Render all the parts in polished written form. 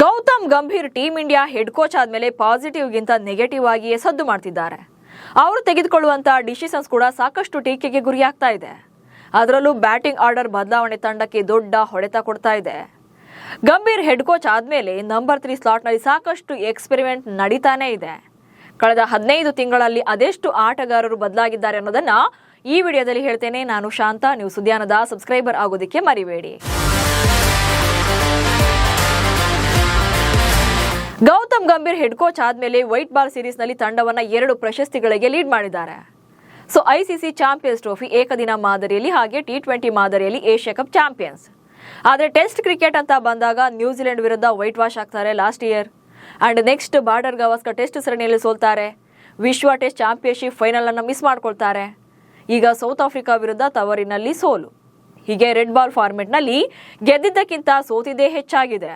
Gautam Gambhir team India head coach ಆದ್ಮೇಲೆ positive ಗಿಂತ negative ಆಗಿಯೇ ಸದ್ದು ಮಾಡ್ತಿದ್ದಾರೆ. ಅವರು ತೆಗೆದುಕೊಳ್ಳುವಂತ ಡಿಸಿಷನ್ಸ್ ಕೂಡ ಸಾಕಷ್ಟು ಟೀಕೆಗೆ ಗುರಿಯಾಗ್ತಾ ಇದೆ. ಅದರಲ್ಲೂ ಬ್ಯಾಟಿಂಗ್ ಆರ್ಡರ್ ಬದಲಾವಣೆ ತಂಡಕ್ಕೆ ದೊಡ್ಡ ಹೊಡೆತ ಕೊಡ್ತಾ ಇದೆ. ಗಂಭೀರ್ ಹೆಡ್ ಕೋಚ್ ಆದ್ಮೇಲೆ ನಂಬರ್ 3 ಸ್ಲಾಟ್ನಲ್ಲಿ ಸಾಕಷ್ಟು ಎಕ್ಸ್ಪೆರಿಮೆಂಟ್ ನಡೀತಾನೆ ಇದೆ. ಕಳೆದ 15 ತಿಂಗಳಲ್ಲಿ ಅದೆಷ್ಟು ಆಟಗಾರರು ಬದಲಾಗಿದ್ದಾರೆ ಅನ್ನೋದನ್ನ ಈ ವಿಡಿಯೋದಲ್ಲಿ ಹೇಳ್ತೇನೆ. ನಾನು ಶಾಂತ. ನೀವು ಸುದ್ಯಾನದ ಸಬ್ಸ್ಕ್ರೈಬರ್ ಆಗೋದಕ್ಕೆ ಮರಿಬೇಡಿ. ಗೌತಮ್ ಗಂಭೀರ್ ಹೆಡ್ ಕೋಚ್ ಆದ್ಮೇಲೆ ವೈಟ್ ಬಾಲ್ ಸೀರೀಸ್ ನಲ್ಲಿ ತಂಡವನ್ನ 2 ಪ್ರಶಸ್ತಿಗಳಿಗೆ ಲೀಡ್ ಮಾಡಿದ್ದಾರೆ. ಐಸಿಸಿ ಚಾಂಪಿಯನ್ಸ್ ಟ್ರೋಫಿ, ಏಕದಿನ ಮಾದರಿಯಲ್ಲಿ ಹಾಗೆ T20 ಮಾದರಿಯಲ್ಲಿ ಏಷ್ಯಾ ಕಪ್ ಚಾಂಪಿಯನ್ಸ್. ಆದರೆ ಟೆಸ್ಟ್ ಕ್ರಿಕೆಟ್ ಅಂತ ಬಂದಾಗ ನ್ಯೂಜಿಲೆಂಡ್ ವಿರುದ್ಧ ವೈಟ್ ವಾಶ್ ಆಗ್ತಾರೆ last year. And next border Gavaskar test ಸರಣಿಯಲ್ಲಿ ಸೋಲ್ತಾರೆ. ವಿಶ್ವ ಟೆಸ್ಟ್ ಚಾಂಪಿಯನ್ಶಿಪ್ ಫೈನಲ್ ಅನ್ನು ಮಿಸ್ ಮಾಡ್ಕೊಳ್ತಾರೆ. ಈಗ ಸೌತ್ ಆಫ್ರಿಕಾ ವಿರುದ್ಧ ತವರಿನಲ್ಲಿ ಸೋಲು. ಹೀಗೆ ರೆಡ್ ಬಾಲ್ ಫಾರ್ಮೆಟ್ ನಲ್ಲಿ ಗೆದ್ದಿದ್ದಕ್ಕಿಂತ ಸೋತಿದ್ದೇ ಹೆಚ್ಚಾಗಿದೆ.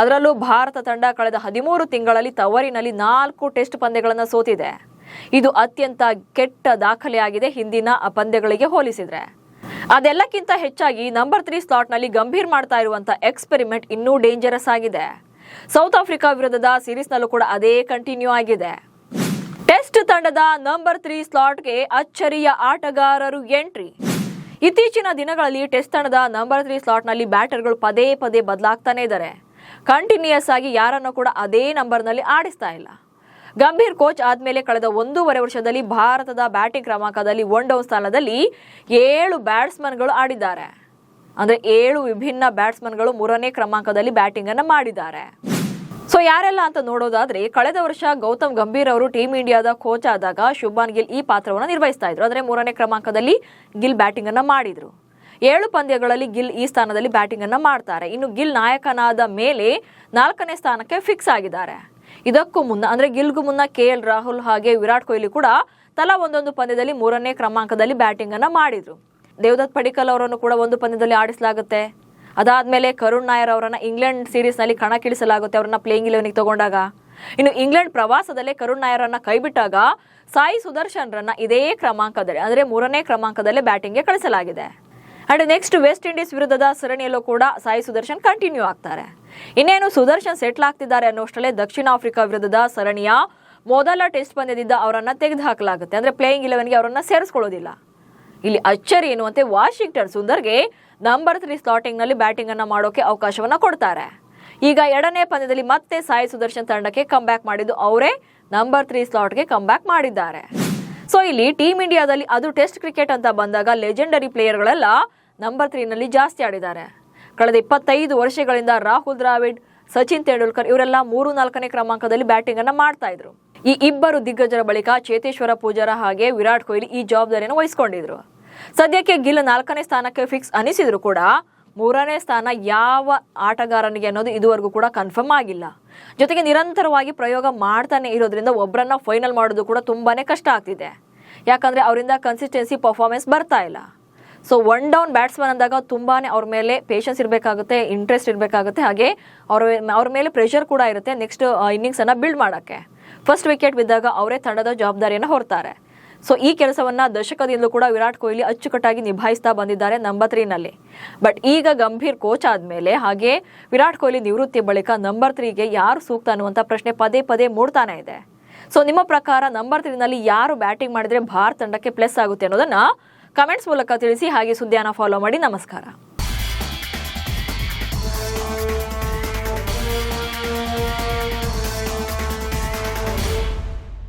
ಅದರಲ್ಲೂ ಭಾರತ ತಂಡ ಕಳೆದ 13 ತಿಂಗಳಲ್ಲಿ ತವರಿನಲ್ಲಿ 4 ಟೆಸ್ಟ್ ಪಂದ್ಯಗಳನ್ನು ಸೋತಿದೆ. ಇದು ಅತ್ಯಂತ ಕೆಟ್ಟ ದಾಖಲೆಯಾಗಿದೆ ಹಿಂದಿನ ಪಂದ್ಯಗಳಿಗೆ ಹೋಲಿಸಿದ್ರೆ. ಅದೆಲ್ಲಕ್ಕಿಂತ ಹೆಚ್ಚಾಗಿ ನಂಬರ್ 3 ಸ್ಲಾಟ್ನಲ್ಲಿ ಗಂಭೀರ್ ಮಾಡ್ತಾ ಇರುವಂತಹ ಎಕ್ಸ್ಪೆರಿಮೆಂಟ್ ಇನ್ನೂ ಡೇಂಜರಸ್ ಆಗಿದೆ. ಸೌತ್ ಆಫ್ರಿಕಾ ವಿರುದ್ಧದ ಸೀರೀಸ್ನಲ್ಲೂ ಕೂಡ ಅದೇ ಕಂಟಿನ್ಯೂ ಆಗಿದೆ. ಟೆಸ್ಟ್ ತಂಡದ ನಂಬರ್ 3 ಸ್ಲಾಟ್ಗೆ ಅಚ್ಚರಿಯ ಆಟಗಾರರು ಎಂಟ್ರಿ. ಇತ್ತೀಚಿನ ದಿನಗಳಲ್ಲಿ ಟೆಸ್ಟ್ ತಂಡದ ನಂಬರ್ 3 ಸ್ಲಾಟ್ನಲ್ಲಿ ಬ್ಯಾಟರ್ಗಳು ಪದೇ ಪದೇ ಬದಲಾಗ್ತಾನೆ ಇದ್ದಾರೆ. ಕಂಟಿನ್ಯೂಯಸ್ ಆಗಿ ಯಾರನ್ನು ಕೂಡ ಅದೇ ನಂಬರ್ನಲ್ಲಿ ಆಡಿಸ್ತಾ ಇಲ್ಲ. ಗಂಭೀರ್ ಕೋಚ್ ಆದ್ಮೇಲೆ ಕಳೆದ 1.5 ವರ್ಷದಲ್ಲಿ ಭಾರತದ ಬ್ಯಾಟಿಂಗ್ ಕ್ರಮಾಂಕದಲ್ಲಿ 1 ಡೌನ್ ಸ್ಥಾನದಲ್ಲಿ 7 ಬ್ಯಾಟ್ಸ್ಮನ್ಗಳು ಆಡಿದ್ದಾರೆ. ಅಂದ್ರೆ 7 ವಿಭಿನ್ನ ಬ್ಯಾಟ್ಸ್ಮನ್ಗಳು 3ನೇ ಕ್ರಮಾಂಕದಲ್ಲಿ ಬ್ಯಾಟಿಂಗ್ ಅನ್ನು ಮಾಡಿದ್ದಾರೆ. ಯಾರೆಲ್ಲ ಅಂತ ನೋಡೋದಾದ್ರೆ, ಕಳೆದ ವರ್ಷ ಗೌತಮ್ ಗಂಭೀರ್ ಅವರು ಟೀಮ್ ಇಂಡಿಯಾದ ಕೋಚ್ ಆದಾಗ ಶುಭ್ಮಾನ್ ಗಿಲ್ ಈ ಪಾತ್ರವನ್ನು ನಿರ್ವಹಿಸ್ತಾ ಇದ್ರು. ಅಂದ್ರೆ 3ನೇ ಕ್ರಮಾಂಕದಲ್ಲಿ ಗಿಲ್ ಬ್ಯಾಟಿಂಗ್ ಅನ್ನ ಮಾಡಿದ್ರು. 7 ಪಂದ್ಯಗಳಲ್ಲಿ ಗಿಲ್ ಈ ಸ್ಥಾನದಲ್ಲಿ ಬ್ಯಾಟಿಂಗ್ ಅನ್ನ ಮಾಡ್ತಾರೆ. ಇನ್ನು ಗಿಲ್ ನಾಯಕನಾದ ಮೇಲೆ 4ನೇ ಸ್ಥಾನಕ್ಕೆ ಫಿಕ್ಸ್ ಆಗಿದ್ದಾರೆ. ಇದಕ್ಕೂ ಮುನ್ನ ಅಂದ್ರೆ ಗಿಲ್ಗೂ ಮುನ್ನ KL ರಾಹುಲ್ ಹಾಗೆ ವಿರಾಟ್ ಕೊಹ್ಲಿ ಕೂಡ ತಲಾ ಒಂದೊಂದು ಪಂದ್ಯದಲ್ಲಿ 3ನೇ ಕ್ರಮಾಂಕದಲ್ಲಿ ಬ್ಯಾಟಿಂಗ್ ಅನ್ನ ಮಾಡಿದ್ರು. ದೇವದತ್ ಪಡಿಕ್ಕಲ್ ಅವರನ್ನು ಕೂಡ ಒಂದು ಪಂದ್ಯದಲ್ಲಿ ಆಡಿಸಲಾಗುತ್ತೆ. ಅದಾದ್ಮೇಲೆ ಕರುಣ್ ನಾಯರ್ ಅವರನ್ನ ಇಂಗ್ಲೆಂಡ್ ಸೀರೀಸ್ ನಲ್ಲಿ ಕಣಕ್ಕಿಳಿಸಲಾಗುತ್ತೆ, ಅವರನ್ನ ಪ್ಲೇಯಿಂಗ್ 11ಗೆ ತಗೊಂಡಾಗ. ಇನ್ನು ಇಂಗ್ಲೆಂಡ್ ಪ್ರವಾಸದಲ್ಲೇ ಕರುಣ್ ನಾಯರ್ ಅನ್ನ ಕೈಬಿಟ್ಟಾಗ ಸಾಯಿ ಸುದರ್ಶನ್ ರನ್ನ ಇದೇ ಕ್ರಮಾಂಕದಲ್ಲಿ ಅಂದ್ರೆ 3ನೇ ಕ್ರಮಾಂಕದಲ್ಲೇ ಬ್ಯಾಟಿಂಗ್ಗೆ ಕಳಿಸಲಾಗಿದೆ. ಅಂಡ್ ನೆಕ್ಸ್ಟ್ ವೆಸ್ಟ್ ಇಂಡೀಸ್ ವಿರುದ್ಧದ ಸರಣಿಯಲ್ಲೂ ಕೂಡ ಸಾಯಿ ಸುದರ್ಶನ್ ಕಂಟಿನ್ಯೂ ಆಗ್ತಾರೆ. ಇನ್ನೇನು ಸುದರ್ಶನ್ ಸೆಟ್ಲ್ ಆಗ್ತಿದ್ದಾರೆ ಅನ್ನೋಷ್ಟರಲ್ಲೇ ದಕ್ಷಿಣ ಆಫ್ರಿಕಾ ವಿರುದ್ಧದ ಸರಣಿಯ ಮೊದಲ ಟೆಸ್ಟ್ ಪಂದ್ಯದಿಂದ ಅವರನ್ನ ತೆಗೆದುಹಾಕಲಾಗುತ್ತೆ. ಅಂದ್ರೆ ಪ್ಲೇಯಿಂಗ್ 11ಗೆ ಅವರನ್ನ ಸೇರಿಸ್ಕೊಳ್ಳೋದಿಲ್ಲ. ಇಲ್ಲಿ ಅಚ್ಚರಿ ಎನ್ನುವಂತೆ ವಾಷಿಂಗ್ಟನ್ ಸುಂದರ್ಗೆ ನಂಬರ್ 3 ಸ್ಲಾಟಿಂಗ್ ನಲ್ಲಿ ಬ್ಯಾಟಿಂಗ್ ಅನ್ನ ಮಾಡೋಕೆ ಅವಕಾಶವನ್ನ ಕೊಡ್ತಾರೆ. ಈಗ 2ನೇ ಪಂದ್ಯದಲ್ಲಿ ಮತ್ತೆ ಸಾಯಿ ಸುದರ್ಶನ್ ತಂಡಕ್ಕೆ ಕಮ್ ಬ್ಯಾಕ್ ಮಾಡಿದ್ದು ಅವರೇ ನಂಬರ್ 3 ಸ್ಲಾಟ್ಗೆ ಕಮ್ ಬ್ಯಾಕ್ ಮಾಡಿದ್ದಾರೆ. ಇಲ್ಲಿ ಟೀಮ್ ಇಂಡಿಯಾದಲ್ಲಿ ಅದು ಟೆಸ್ಟ್ ಕ್ರಿಕೆಟ್ ಅಂತ ಬಂದಾಗ ಲೆಜೆಂಡರಿ ಪ್ಲೇಯರ್ಗಳೆಲ್ಲ ನಂಬರ್ 3 ನಲ್ಲಿ ಜಾಸ್ತಿ ಆಡಿದ್ದಾರೆ. ಕಳೆದ 25 ವರ್ಷಗಳಿಂದ ರಾಹುಲ್ ದ್ರಾವಿಡ್, ಸಚಿನ್ ತೆಂಡೂಲ್ಕರ್ ಇವರೆಲ್ಲ 3-4ನೇ ಕ್ರಮಾಂಕದಲ್ಲಿ ಬ್ಯಾಟಿಂಗ್ ಅನ್ನ ಮಾಡ್ತಾ ಇದ್ರು. ಈ ಇಬ್ಬರು ದಿಗ್ಗಜರ ಬಳಿಕ ಚೇತೇಶ್ವರ ಪೂಜಾರ ಹಾಗೆ ವಿರಾಟ್ ಕೊಹ್ಲಿ ಈ ಜವಾಬ್ದಾರಿಯನ್ನು ವಹಿಸಿಕೊಂಡಿದ್ರು. ಸದ್ಯಕ್ಕೆ ಗಿಲ್ 4ನೇ ಸ್ಥಾನಕ್ಕೆ ಫಿಕ್ಸ್ ಅನಿಸಿದ್ರು ಕೂಡ 3ನೇ ಸ್ಥಾನ ಯಾವ ಆಟಗಾರನಿಗೆ ಅನ್ನೋದು ಇದುವರೆಗೂ ಕೂಡ ಕನ್ಫರ್ಮ್ ಆಗಿಲ್ಲ. ಜೊತೆಗೆ ನಿರಂತರವಾಗಿ ಪ್ರಯೋಗ ಮಾಡ್ತಾನೆ ಇರೋದ್ರಿಂದ ಒಬ್ಬರನ್ನ ಫೈನಲ್ ಮಾಡೋದು ಕೂಡ ತುಂಬಾನೇ ಕಷ್ಟ ಆಗ್ತಿದೆ. ಯಾಕಂದ್ರೆ ಅವರಿಂದ ಕನ್ಸಿಸ್ಟೆನ್ಸಿ ಪರ್ಫಾರ್ಮೆನ್ಸ್ ಬರ್ತಾ ಇಲ್ಲ. 1 ಡೌನ್ ಬ್ಯಾಟ್ಸ್ಮನ್ ಅಂದಾಗ ತುಂಬಾನೇ ಅವ್ರ ಮೇಲೆ ಪೇಷನ್ಸ್ ಇರಬೇಕಾಗುತ್ತೆ, ಇಂಟ್ರೆಸ್ಟ್ ಇರಬೇಕಾಗುತ್ತೆ, ಹಾಗೆ ಅವ್ರ ಮೇಲೆ ಪ್ರೆಷರ್ ಕೂಡ ಇರುತ್ತೆ ನೆಕ್ಸ್ಟ್ ಇನ್ನಿಂಗ್ಸ್ ಅನ್ನ ಬಿಲ್ಡ್ ಮಾಡಕ್ಕೆ. ಫಸ್ಟ್ ವಿಕೆಟ್ ಬಿದ್ದಾಗ ಅವರೇ ತಂಡದ ಜವಾಬ್ದಾರಿಯನ್ನು ಹೊರ್ತಾರೆ. ಈ ಕೆಲಸವನ್ನ ದಶಕದಿಂದಲೂ ಕೂಡ ವಿರಾಟ್ ಕೊಹ್ಲಿ ಅಚ್ಚುಕಟ್ಟಾಗಿ ನಿಭಾಯಿಸ್ತಾ ಬಂದಿದ್ದಾರೆ ನಂಬರ್ 3 ನಲ್ಲಿ. ಬಟ್ ಈಗ ಗಂಭೀರ್ ಕೋಚ್ ಆದ್ಮೇಲೆ ಹಾಗೆ ವಿರಾಟ್ ಕೊಹ್ಲಿ ನಿವೃತ್ತಿ ಬಳಿಕ ನಂಬರ್ 3ಗೆ ಯಾರು ಸೂಕ್ತ ಅನ್ನುವಂತ ಪ್ರಶ್ನೆ ಪದೇ ಪದೇ ಮೂಡ್ತಾನೆ ಇದೆ. ನಿಮ್ಮ ಪ್ರಕಾರ ನಂಬರ್ 3 ನಲ್ಲಿ ಯಾರು ಬ್ಯಾಟಿಂಗ್ ಮಾಡಿದ್ರೆ ಭಾರತ ತಂಡಕ್ಕೆ ಪ್ಲಸ್ ಆಗುತ್ತೆ ಅನ್ನೋದನ್ನ ಕಮೆಂಟ್ಸ್ ಮೂಲಕ ತಿಳಿಸಿ. ಹಾಗೆ ಸುದ್ದಿಯನ್ನ ಫಾಲೋ ಮಾಡಿ. ನಮಸ್ಕಾರ.